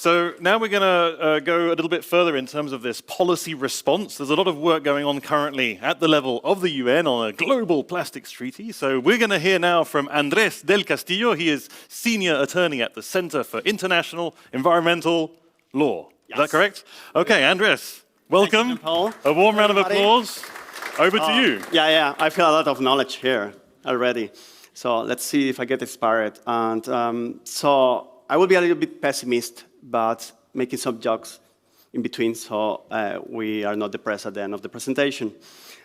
So now we're going to go a little bit further in terms of this policy response. There's a lot of work going on currently at the level of the UN on a global plastics treaty. So we're going to hear now from Andrés Del Castillo. He is senior attorney at the Center for International Environmental Law. Yes. Is that correct? Okay, Andrés, welcome. You, Paul. A warm round of applause. Over to you. Yeah, I feel a lot of knowledge here already. So let's see if I get inspired. And so I will be a little bit pessimist, but making some jokes in between, so we are not depressed at the end of the presentation.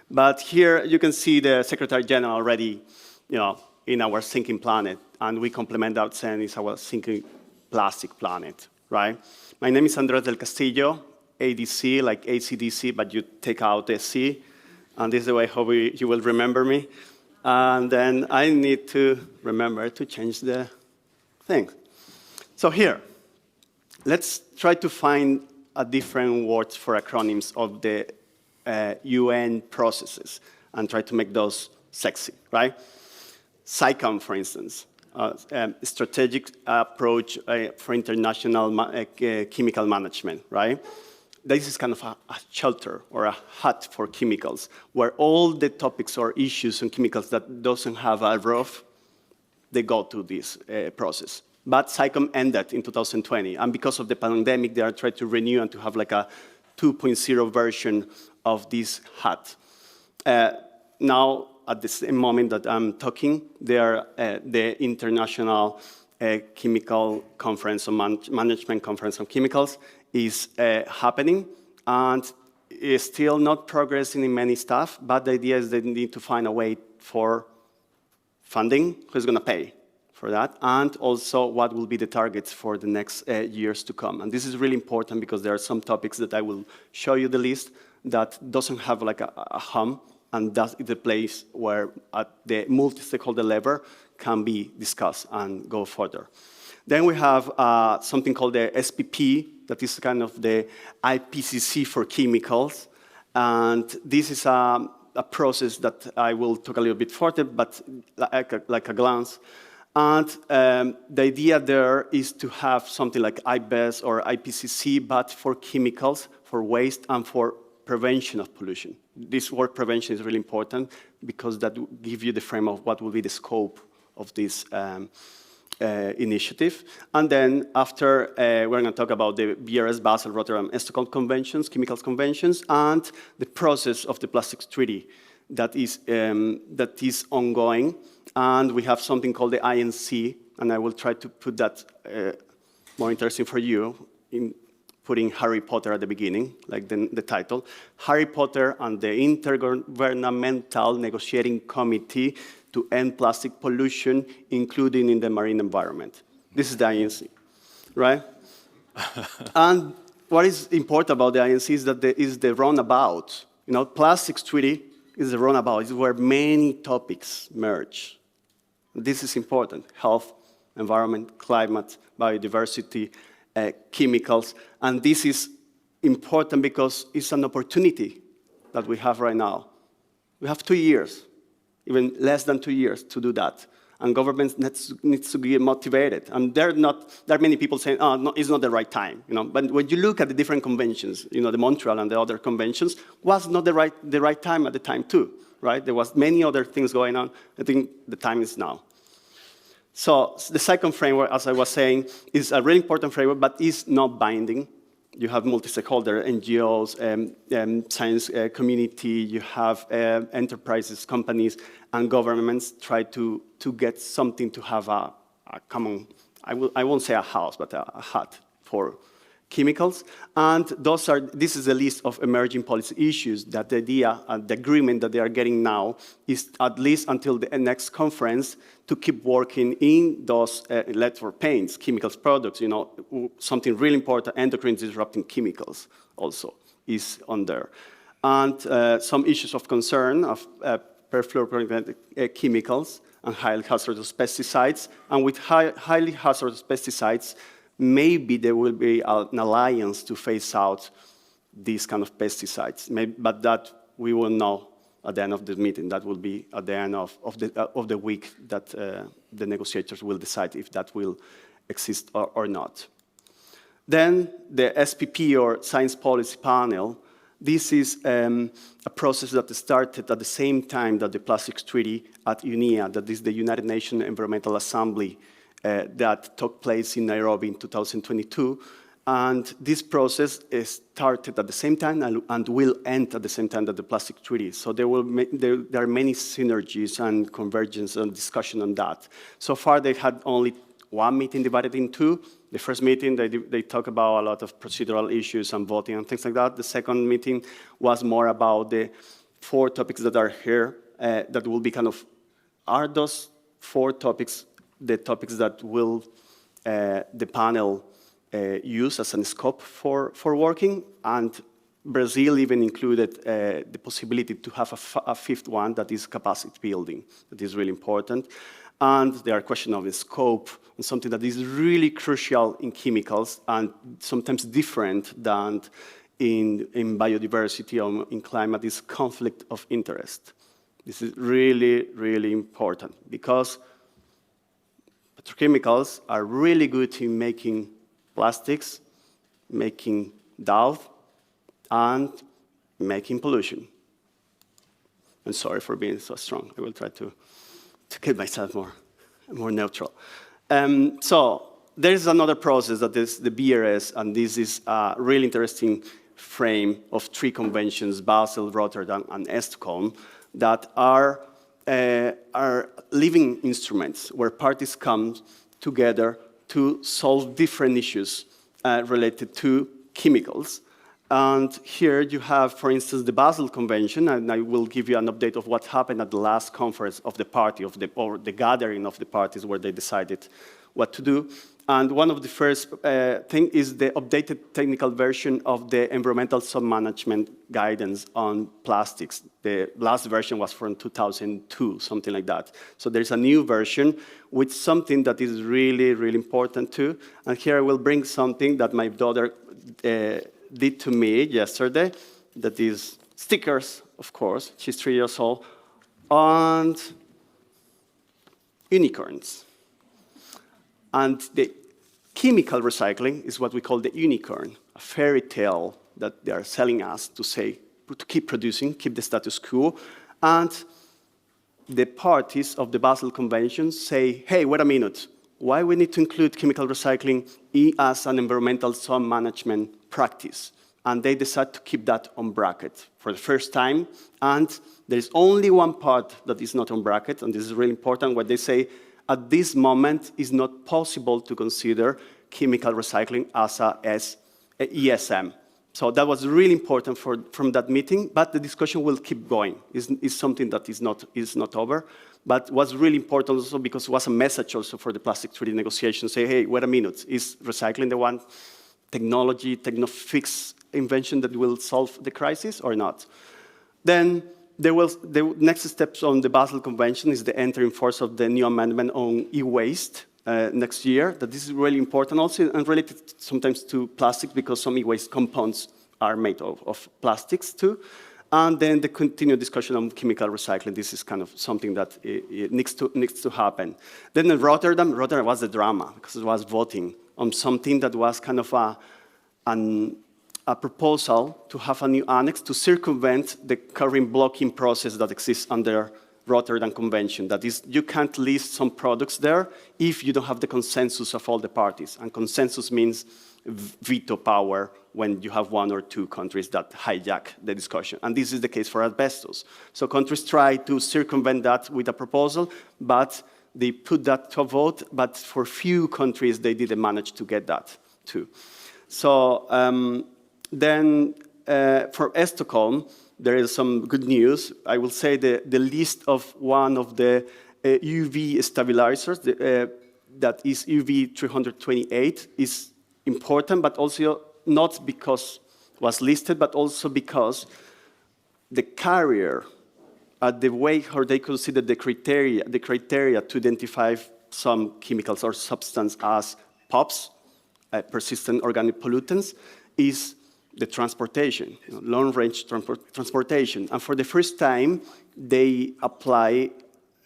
But here you can see the Secretary General already, in our sinking planet, and we complement that saying it's our sinking plastic planet, right? My name is Andrés Del Castillo, ADC, like ACDC, but you take out the C, and this is the way how you will remember me. And then I need to remember to change the thing. So here, let's try to find a different words for acronyms of the UN processes and try to make those sexy, right? SICOM, for instance, strategic approach for international chemical management, right? This is kind of a shelter or a hut for chemicals, where all the topics or issues on chemicals that doesn't have a roof, they go to this process. But SICOM ended in 2020, and because of the pandemic, they are trying to renew and to have like a 2.0 version of this hut. Now, at the same moment that I'm talking, the International Chemical Conference or Management Conference on Chemicals is happening, and is still not progressing in many stuff, but the idea is they need to find a way for funding, who's going to pay for that, and also what will be the targets for the next years to come. And this is really important because there are some topics that I will show you the list that doesn't have like a hum, and that's the place where the multi-stakeholder level can be discussed and go further. Then we have something called the SPP, that is kind of the IPCC for chemicals, and this is a process that I will talk a little bit further, but like a glance. And the idea there is to have something like IBES or IPCC, but for chemicals, for waste, and for prevention of pollution. This word prevention is really important because that will give you the frame of what will be the scope of this initiative. And then after, we're going to talk about the BRS, Basel, Rotterdam, and Stockholm Conventions, chemicals conventions, and the process of the Plastics Treaty that is ongoing. And we have something called the INC, and I will try to put that more interesting for you in putting Harry Potter at the beginning, like the title. Harry Potter and the Intergovernmental Negotiating Committee to End Plastic Pollution, including in the marine environment. This is the INC, right? And what is important about the INC is that there is the roundabout. Plastics Treaty is the roundabout. It's where many topics merge. This is important: health, environment, climate, biodiversity, chemicals. And this is important because it's an opportunity that we have right now. We have 2 years, even less than 2 years to do that. And governments needs to be motivated. And there are many people saying, oh, no, it's not the right time. But when you look at the different conventions, the Montreal and the other conventions, was not the right time at the time too, right? There was many other things going on. I think the time is now. So the second framework, as I was saying, is a really important framework, but is not binding. You have multi-stakeholder, NGOs, science community, you have enterprises, companies, and governments try to get something to have a common, I won't say a house, but a hut for chemicals. And this is a list of emerging policy issues that the idea and the agreement that they are getting now is at least until the next conference to keep working in those lead for paints, chemicals products, something really important, endocrine disrupting chemicals also is on there. And some issues of concern of perfluorocarbon chemicals and highly hazardous pesticides. And with highly hazardous pesticides, maybe there will be an alliance to phase out these kind of pesticides. But that we will know at the end of the meeting. That will be at the end of the week that the negotiators will decide if that will exist or not. Then the SPP, or Science Policy Panel. This is a process that started at the same time that the Plastics Treaty at UNEA, that is the United Nations Environmental Assembly, that took place in Nairobi in 2022. And this process is started at the same time and will end at the same time that the Plastic Treaty. So there are many synergies and convergence and discussion on that. So far, they had only one meeting divided in two. The first meeting, they talk about a lot of procedural issues and voting and things like that. The second meeting was more about the 4 topics that are here that will be kind of, are those 4 topics the topics that will the panel use as a scope for working? And Brazil even included the possibility to have a 5th one, that is capacity building, that is really important. And there are questions of the scope, and something that is really crucial in chemicals and sometimes different than in biodiversity or in climate, is conflict of interest. This is really, really important because petrochemicals are really good in making plastics, making dough, and making pollution. I'm sorry for being so strong. I will try to keep myself more neutral. So there is another process that is the BRS, and this is a really interesting frame of 3 conventions, Basel, Rotterdam, and Stockholm, that are living instruments where parties come together to solve different issues related to chemicals. And here you have, for instance, the Basel Convention, and I will give you an update of what happened at the last conference of the party, or the gathering of the parties where they decided what to do. And one of the first things is the updated technical version of the environmental submanagement guidance on plastics. The last version was from 2002, something like that. So there's a new version with something that is really, really important too. And here I will bring something that my daughter did to me yesterday, that is stickers, of course, she's 3 years old, and unicorns. And the chemical recycling is what we call the unicorn, a fairy tale that they are selling us to say, to keep producing, keep the status quo. And the parties of the Basel Convention say, hey, wait a minute, why we need to include chemical recycling as an environmental submanagement practice? And they decide to keep that on bracket for the first time. And there's only one part that is not on bracket, and this is really important, where they say, at this moment, it's not possible to consider chemical recycling as a ESM. So that was really important from that meeting, but the discussion will keep going. It's something that is not over, but was really important also because it was a message also for the plastic treaty negotiations. Say, hey, wait a minute, is recycling the one technology, techno-fix invention that will solve the crisis or not? Then the next steps on the Basel Convention is the entry in force of the new amendment on e-waste next year. That this is really important also, and related sometimes to plastics, because some e-waste compounds are made of plastics too. And then the continued discussion on chemical recycling. This is kind of something that it needs to happen. Then in Rotterdam was the drama, because it was voting on something that was kind of a proposal to have a new annex to circumvent the current blocking process that exists under Rotterdam Convention. That is, you can't list some products there if you don't have the consensus of all the parties. And consensus means veto power when you have 1 or 2 countries that hijack the discussion. And this is the case for asbestos. So countries try to circumvent that with a proposal, but they put that to a vote, but for few countries, they didn't manage to get that too. So then for Stockholm, there is some good news. I will say the list of one of the UV stabilizers, that is UV 328, is important, but also not because it was listed, but also because the carrier, the way how they consider the criteria to identify some chemicals or substance as POPs, persistent organic pollutants, is the transportation, long-range transportation. And for the first time, they apply,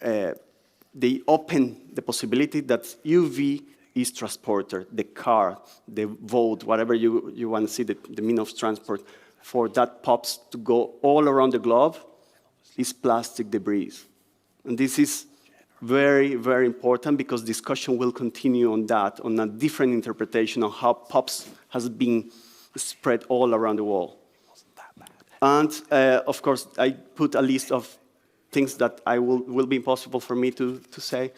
they open the possibility that UV is transporter, the car, the boat, whatever you want to see, the mean of transport, for that POPs to go all around the globe, is plastic debris. And this is very, very important because discussion will continue on that, on a different interpretation of how POPs has been spread all around the world. And of course, I put a list of things that will be impossible for me to say,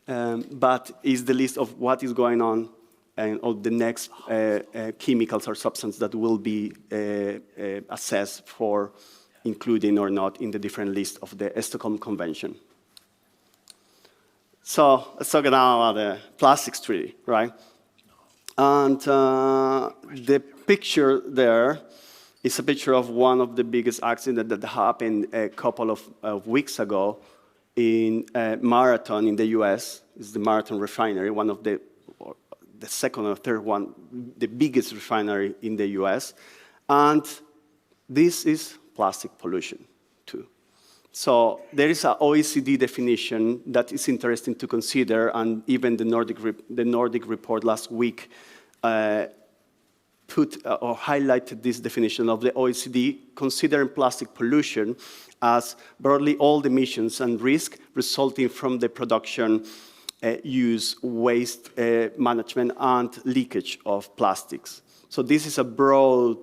but is the list of what is going on and of the next chemicals or substances that will be assessed for including or not in the different list of the Stockholm Convention. So let's talk now about the plastics treaty, right? And the picture there is a picture of one of the biggest accidents that happened a couple of weeks ago in Marathon in the US. It's the Marathon refinery, one of the second or third one, the biggest refinery in the US. And this is plastic pollution too. So there is an OECD definition that is interesting to consider, and even the Nordic report last week put or highlighted this definition of the OECD, considering plastic pollution as broadly all the emissions and risk resulting from the production, use, waste management, and leakage of plastics. So this is a broad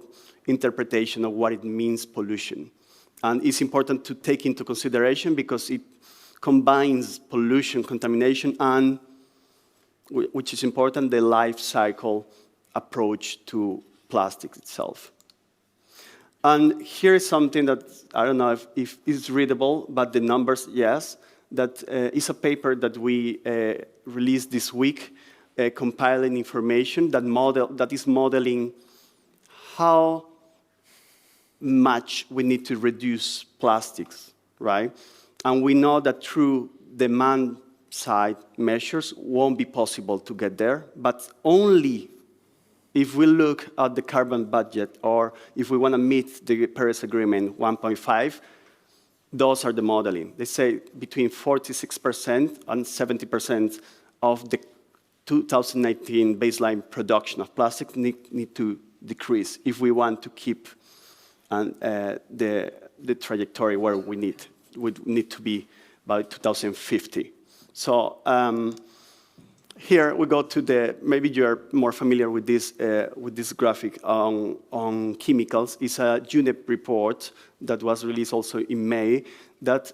interpretation of what it means, pollution. And it's important to take into consideration because it combines pollution, contamination, and, which is important, the life cycle approach to plastics itself. And here is something that, I don't know if it's readable, but the numbers, yes. That is a paper that we released this week, compiling information that is modeling how much we need to reduce plastics, right? And we know that through demand side measures won't be possible to get there, but only if we look at the carbon budget, or if we want to meet the Paris Agreement 1.5, those are the modeling. They say between 46% and 70% of the 2019 baseline production of plastic need to decrease if we want to keep the trajectory where we need to be by 2050. So here we go to maybe you're more familiar with this graphic on chemicals. It's a UNEP report that was released also in May that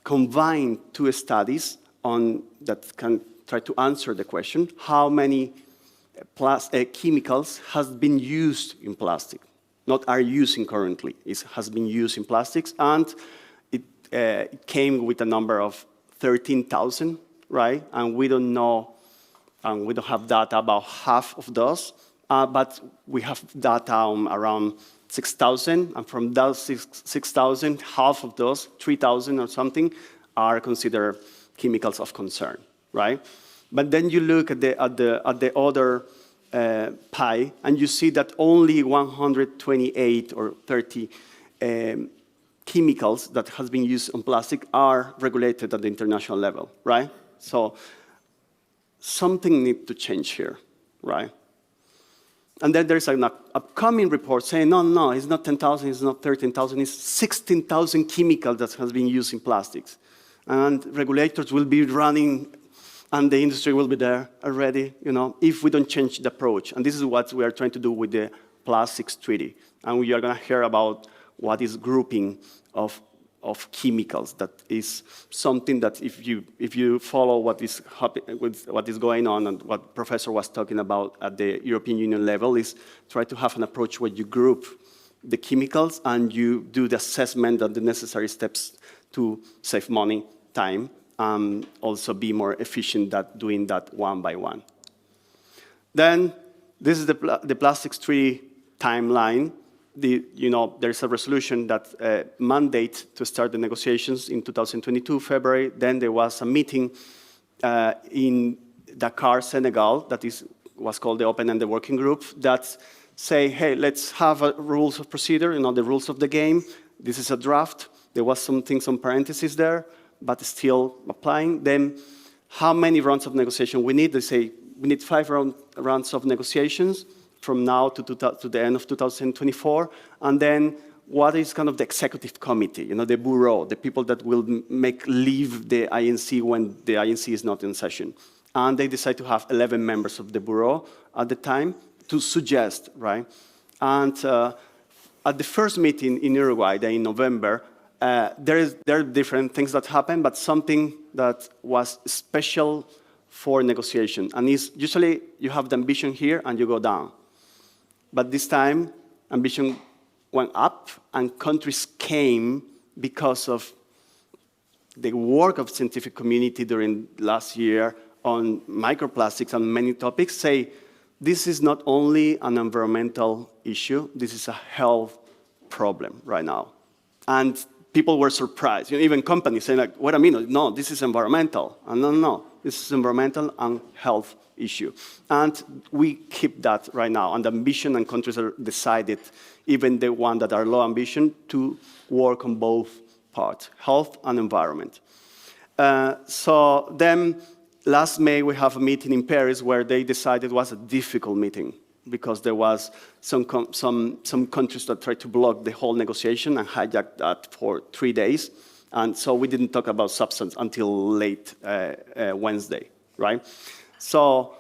combined two studies that can try to answer the question, how many chemicals has been used in plastic, not are using currently, it has been used in plastics, and it came with a number of 13,000, right? And we don't know, and we don't have data about half of those, but we have data on around 6,000, and from those 6,000, half of those, 3,000 or something, are considered chemicals of concern, right? But then you look at the other pie, and you see that only 128 or 30 chemicals that has been used on plastic are regulated at the international level, right? So something needs to change here, right? And then there's an upcoming report saying, no, it's not 10,000, it's not 13,000, it's 16,000 chemicals that has been used in plastics. And regulators will be running, and the industry will be there already, if we don't change the approach. And this is what we are trying to do with the plastics treaty. And we are going to hear about what is grouping of chemicals. That is something that if you follow what is going on and what Professor was talking about at the European Union level, is try to have an approach where you group the chemicals and you do the assessment and the necessary steps to save money, time, and also be more efficient at doing that one by one. Then this is the plastics treaty timeline. There's a resolution that mandate to start the negotiations in 2022, February. Then there was a meeting in Dakar, Senegal, that was called the Open-Ended Working Group, that say, hey, let's have rules of procedure, the rules of the game. This is a draft. There was some things on parentheses there, but still applying. Then how many rounds of negotiation we need. They say we need 5 rounds of negotiations from now to the end of 2024, and then what is kind of the executive committee, the bureau, the people that will leave the INC when the INC is not in session. And they decide to have 11 members of the bureau at the time to suggest, right? And at the first meeting in Uruguay, in November, there are different things that happen, but something that was special for negotiation. And is usually you have the ambition here and you go down. But this time, ambition went up and countries came because of the work of scientific community during last year on microplastics and many topics, say this is not only an environmental issue, this is a health problem right now. And people were surprised. Even companies saying, like, wait a minute, no, this is environmental. And no, this is environmental and health issue. And we keep that right now. And the ambition and countries are decided, even the one that are low ambition, to work on both parts, health and environment. So then last May, we have a meeting in Paris where they decided it was a difficult meeting because there was some countries that tried to block the whole negotiation and hijack that for 3 days. And so we didn't talk about substance until late Wednesday, right? So,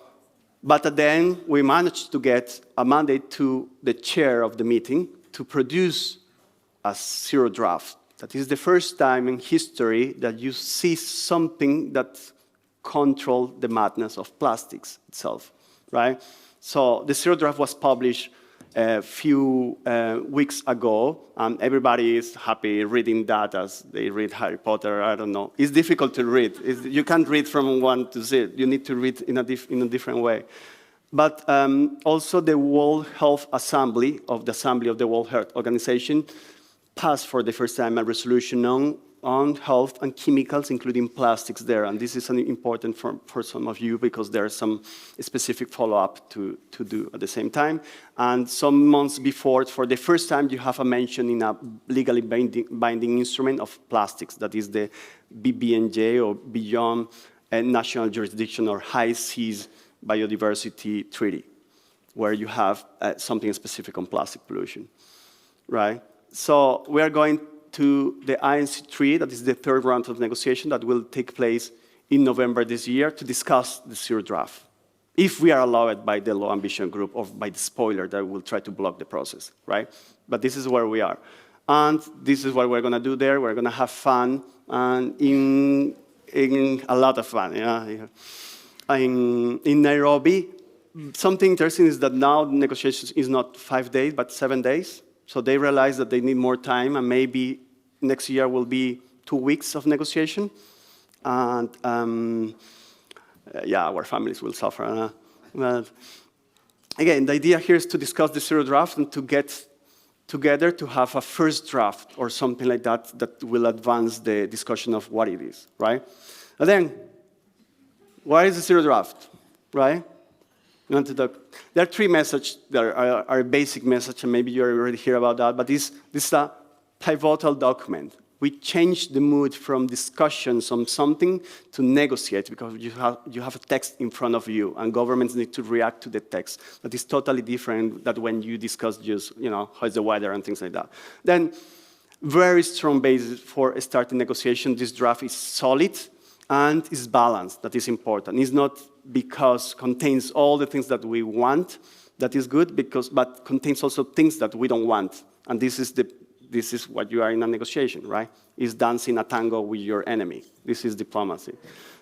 but at the end, we managed to get a mandate to the chair of the meeting to produce a zero draft. That is the first time in history that you see something that controls the madness of plastics itself, right? So the zero draft was published a few weeks ago, and everybody is happy reading that as they read Harry Potter. I don't know. It's difficult to read. You can't read from 1 to 0. You need to read in a different way. But also the World Health Assembly of the World Health Organization passed for the first time a resolution on health and chemicals, including plastics there. And this is important for some of you because there's some specific follow-up to do at the same time. And some months before, for the first time, you have a mention in a legally binding instrument of plastics. That is the BBNJ, or Beyond National Jurisdiction, or High Seas Biodiversity Treaty, where you have something specific on plastic pollution, right? So we are going to the INC3, that is the third round of negotiation that will take place in November this year to discuss the zero draft, if we are allowed by the low ambition group or by the spoiler that will try to block the process, right? But this is where we are. And this is what we're going to do there. We're going to have fun, and in a lot of fun. In Nairobi, something interesting is that now the negotiations is not 5 days, but 7 days. So they realize that they need more time, and maybe next year will be 2 weeks of negotiation. And yeah, our families will suffer. But again, the idea here is to discuss the zero draft and to get together to have a first draft or something like that that will advance the discussion of what it is, right? And then, what is the zero draft, right? There are 3 messages that are a basic message, and maybe you already hear about that, but this is a pivotal document. We change the mood from discussions on something to negotiate, because you have a text in front of you, and governments need to react to the text. That is totally different than when you discuss just, how's the weather and things like that. Then, very strong basis for starting negotiation. This draft is solid and is balanced. That is important. It's not because contains all the things that we want, that is good, but contains also things that we don't want. And this is what you are in a negotiation, right? Is dancing a tango with your enemy. This is diplomacy.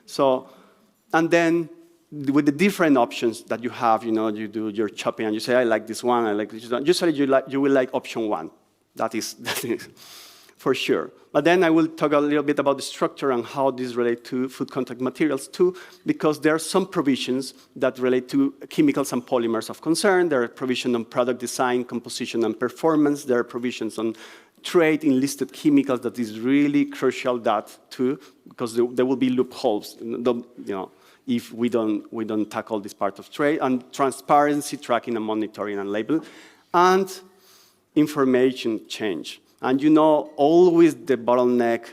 So, and then with the different options that you have, you do your chopping and you say, I like this one, I like this one. Usually you will like option 1. That is for sure. But then I will talk a little bit about the structure and how this relates to food contact materials too, because there are some provisions that relate to chemicals and polymers of concern. There are provisions on product design, composition, and performance. There are provisions on trade in listed chemicals that is really crucial, that too, because there will be loopholes, if we don't tackle this part of trade, and transparency, tracking, and monitoring and label, and information change. And always the bottleneck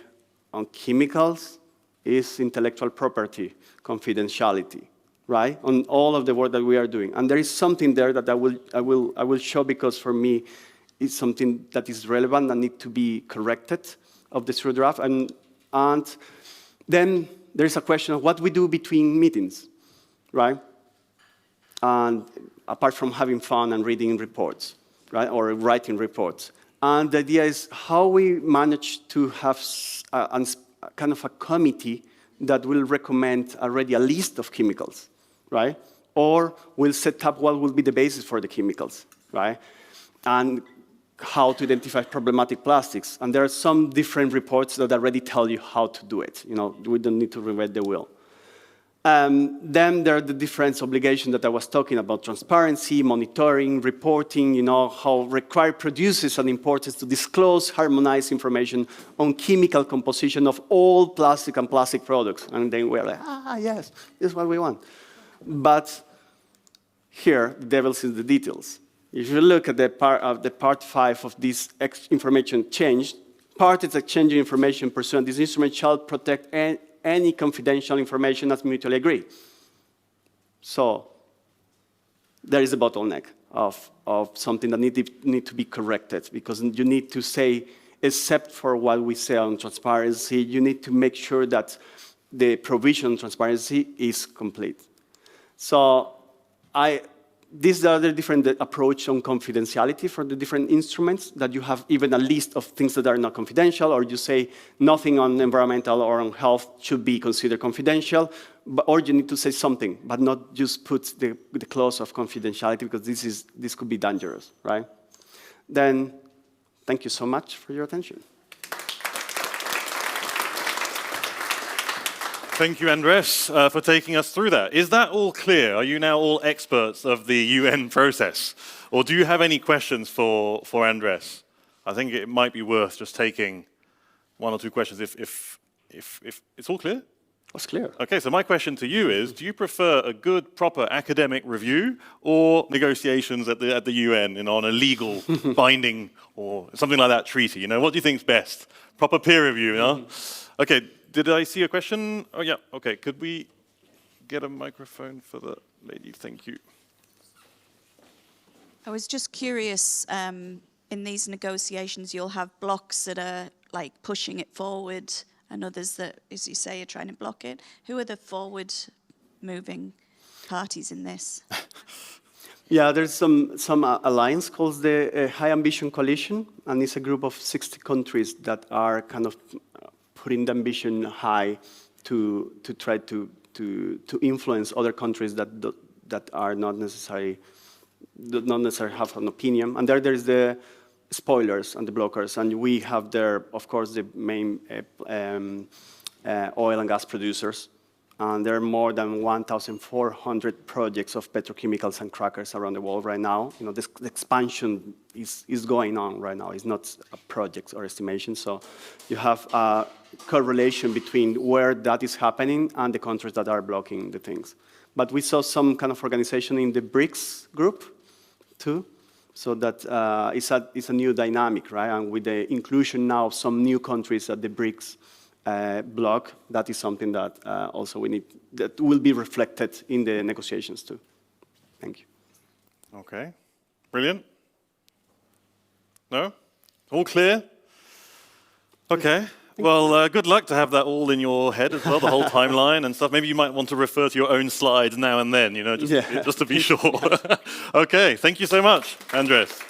on chemicals is intellectual property confidentiality, right? On all of the work that we are doing. And there is something there that I will show, because for me, it's something that is relevant and need to be corrected of the true draft. And then there's a question of what we do between meetings, right? And apart from having fun and reading reports, right, or writing reports. And the idea is how we manage to have kind of a committee that will recommend already a list of chemicals, right? Or will set up what will be the basis for the chemicals, right? And how to identify problematic plastics. And there are some different reports that already tell you how to do it. You know, we don't need to reinvent the wheel. Then there are the different obligations that I was talking about: transparency, monitoring, reporting, you know, how require producers and importers to disclose, harmonize information on chemical composition of all plastic and plastic products. And then we're like, yes, this is what we want. But here, the devil's in the details. If you look at the part 5 of this information change, part is exchanging information pursuant. This instrument shall protect any confidential information as mutually agreed. So there is a bottleneck of something that need to be corrected, because you need to say, except for what we say on transparency, you need to make sure that the provision on transparency is complete. So these are the different approach on confidentiality for the different instruments, that you have even a list of things that are not confidential, or you say nothing on environmental or on health should be considered confidential, or you need to say something, but not just put the clause of confidentiality, because this could be dangerous, right? Then, thank you so much for your attention. Thank you, Andrés, for taking us through that. Is that all clear? Are you now all experts of the UN process? Or do you have any questions for Andrés? I think it might be worth just taking 1 or 2 questions if it's all clear? It's clear. Okay, so my question to you is, do you prefer a good, proper academic review or negotiations at the UN, you know, on a legal binding or something like that treaty? You know, what do you think is best? Proper peer review, you know? Okay. Did I see a question? Oh, yeah. Okay. Could we get a microphone for the lady? Thank you. I was just curious, in these negotiations, you'll have blocks that are like pushing it forward and others that, as you say, are trying to block it. Who are the forward-moving parties in this? Yeah, there's some alliance called the High Ambition Coalition, and it's a group of 60 countries that are kind of putting the ambition high to try to influence other countries that are not necessarily have an opinion. And there is the spoilers and the blockers, and we have there, of course, the main oil and gas producers. And there are more than 1,400 projects of petrochemicals and crackers around the world right now. You know, the expansion is going on right now. It's not a project or estimation. So you have a correlation between where that is happening and the countries that are blocking the things. But we saw some kind of organization in the BRICS group too. So that it's a new dynamic, right? And with the inclusion now of some new countries at the BRICS block, that is something that also we need, that will be reflected in the negotiations too. Thank you. Okay, brilliant. No? All clear? Okay. Well, good luck to have that all in your head as well, the whole timeline and stuff. Maybe you might want to refer to your own slides now and then, you know, just to be sure. Okay, thank you so much, Andrés.